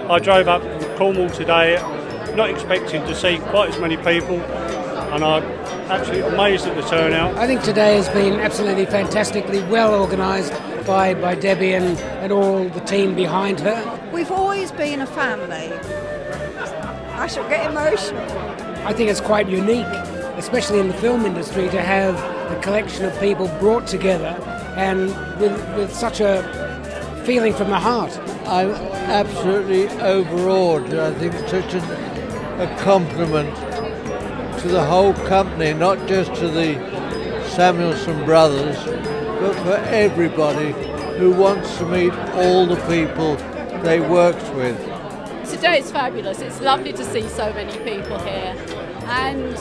I drove up from Cornwall today, not expecting to see quite as many people, and I'm absolutely amazed at the turnout. I think today has been absolutely fantastically well organised by Debbie and all the team behind her. We've always been a family. I shall get emotional. I think it's quite unique, especially in the film industry, to have a collection of people brought together and with such a feeling from the heart. I'm absolutely overawed. I think it's such a compliment to the whole company, not just to the Samuelson brothers, but for everybody who wants to meet all the people they worked with. Today is fabulous. It's lovely to see so many people here, and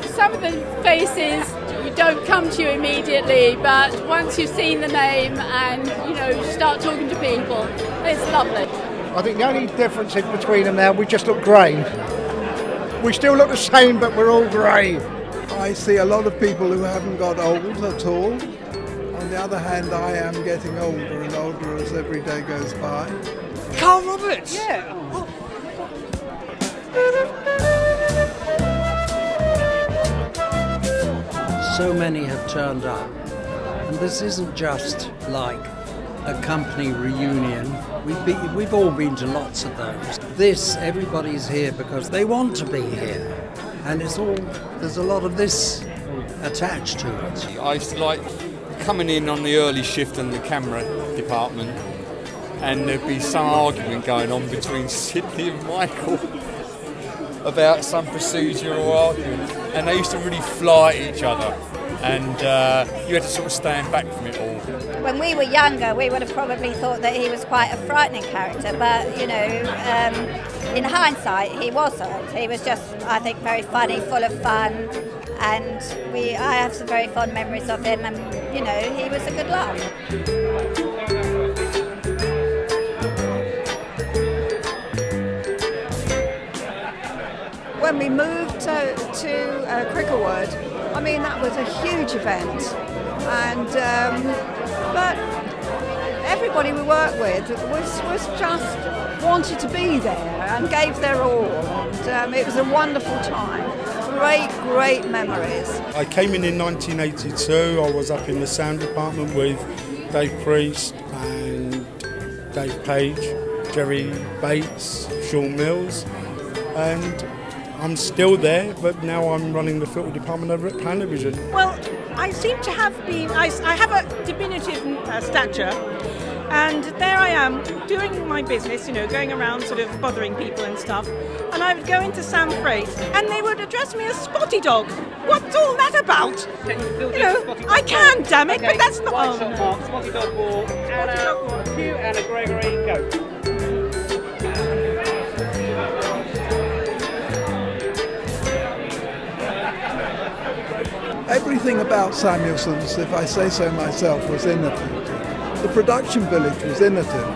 some of the faces don't come to you immediately, but once you've seen the name and start talking to people, it's lovely. I think the only difference is between them now, we just look grey. We still look the same, but we're all grey. I see a lot of people who haven't got old at all. On the other hand, I am getting older and older as every day goes by. Karl Roberts! Yeah. So many have turned up, and this isn't just like a company reunion. We've all been to lots of those. Everybody's here because they want to be here, and there's a lot of this attached to it. I used to like coming in on the early shift in the camera department, and there'd be some argument going on between Sydney and Michael about some procedural argument, and they used to really fly at each other, and you had to sort of stand back from it all. When we were younger, we would have probably thought that he was quite a frightening character, but in hindsight, he wasn't. He was just, I think, very funny, full of fun, and I have some very fond memories of him, and he was a good laugh. When we moved to Cricklewood, I mean, that was a huge event, and but everybody we worked with was just wanted to be there and gave their all, and it was a wonderful time. Great memories. I came in 1982. I was up in the sound department with Dave Priest and Dave Page, Jerry Bates, Sean Mills, and I'm still there, but now I'm running the filter department over at Planavision. Well, I seem to have been, I have a diminutive stature, and there I am doing my business, going around sort of bothering people and stuff, and I would go into Sam Freight and they would address me as Spotty Dog. What's all that about? Can you Spotty Dog? I can, damn it, but that's not... White shot mark, Spotty Dog walk, Anna, Hugh, Anna Gregory, go. Everything about Samuelson's, if I say so myself, was innovative. The production village was innovative.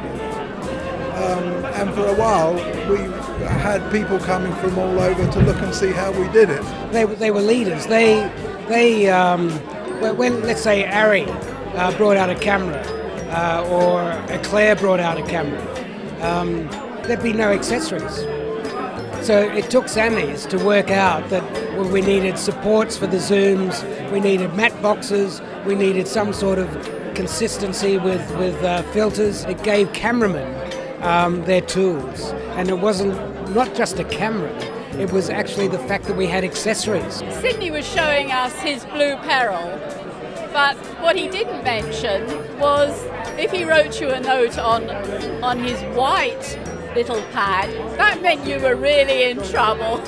And for a while, we had people coming from all over to look and see how we did it. They were leaders. When, let's say, Ari brought out a camera, or Claire brought out a camera, there'd be no accessories. So it took Sammy's to work out that we needed supports for the zooms, we needed matte boxes, we needed some sort of consistency with filters. It gave cameramen their tools, and it wasn't not just a camera, it was actually the fact that we had accessories. Sydney was showing us his blue peril, but what he didn't mention was if he wrote you a note on his white little pad, that meant you were really in trouble.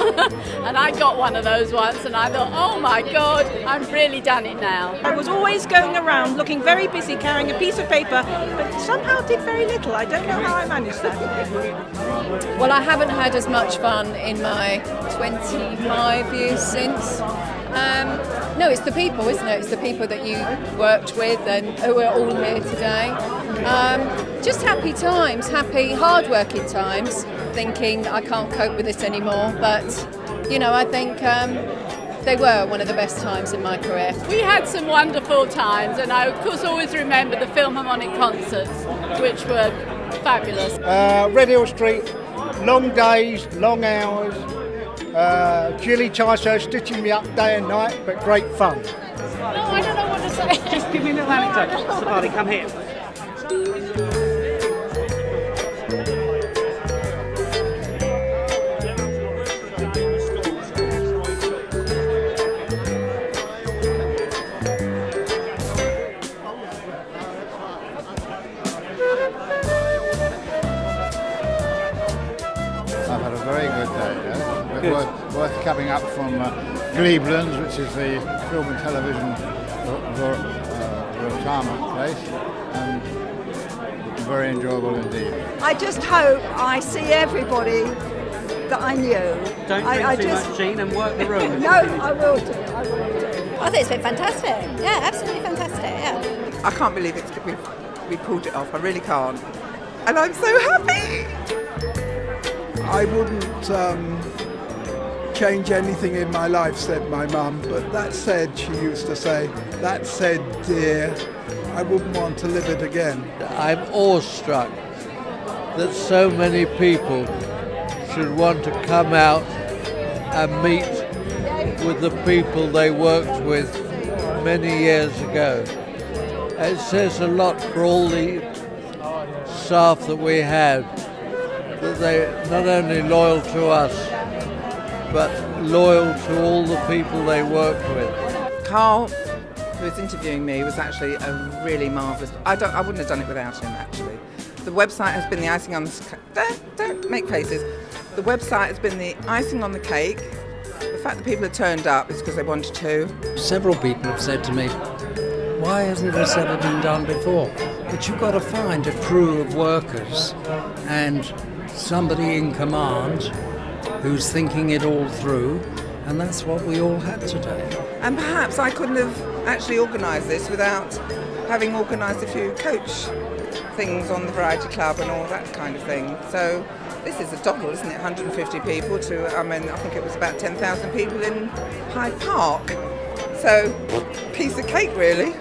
And I got one of those once and I thought, oh my God, I've really done it now. I was always going around looking very busy carrying a piece of paper, but somehow did very little. I don't know how I managed that. Well, I haven't had as much fun in my 25 years since. No, it's the people, isn't it? It's the people that you worked with and who are all here today. Just happy times, happy, hard-working times, thinking I can't cope with this anymore. But, I think they were one of the best times in my career. We had some wonderful times, and I, of course, always remember the Philharmonic concerts, which were Fabulous. Red Hill Street, long days, long hours. Jilly Tyso stitching me up day and night, but great fun. No, I don't know what to say. Just give me a little anecdote. Savali, come here. I've had a very good day. Worth coming up from Cleveland, which is the film and television retirement place, and very enjoyable indeed. I just hope I see everybody that I knew. Don't drink too much, Jean, and work the room. No, I will do. I will do. I think it's been fantastic. Yeah, absolutely fantastic. Yeah. I can't believe we pulled it off. I really can't. And I'm so happy. I wouldn't change anything in my life, said my mum, but that said, she used to say, that said, dear, I wouldn't want to live it again. I'm awestruck that so many people should want to come out and meet with the people they worked with many years ago. It says a lot for all the staff that we had, that they're not only loyal to us, but loyal to all the people they worked with. Karl, who was interviewing me, was actually a really marvellous. I wouldn't have done it without him, actually. The website has been the icing on the don't make faces. The website has been the icing on the cake. The fact that people have turned up is because they wanted to. Several people have said to me, why hasn't this ever been done before? But you've got to find a crew of workers and somebody in command who's thinking it all through, and that's what we all had today. And perhaps I couldn't have actually organised this without having organised a few coach things on the Variety Club and all that kind of thing. So this is a doddle, isn't it? 150 people to, I think it was about 10,000 people in Hyde Park. So, piece of cake really.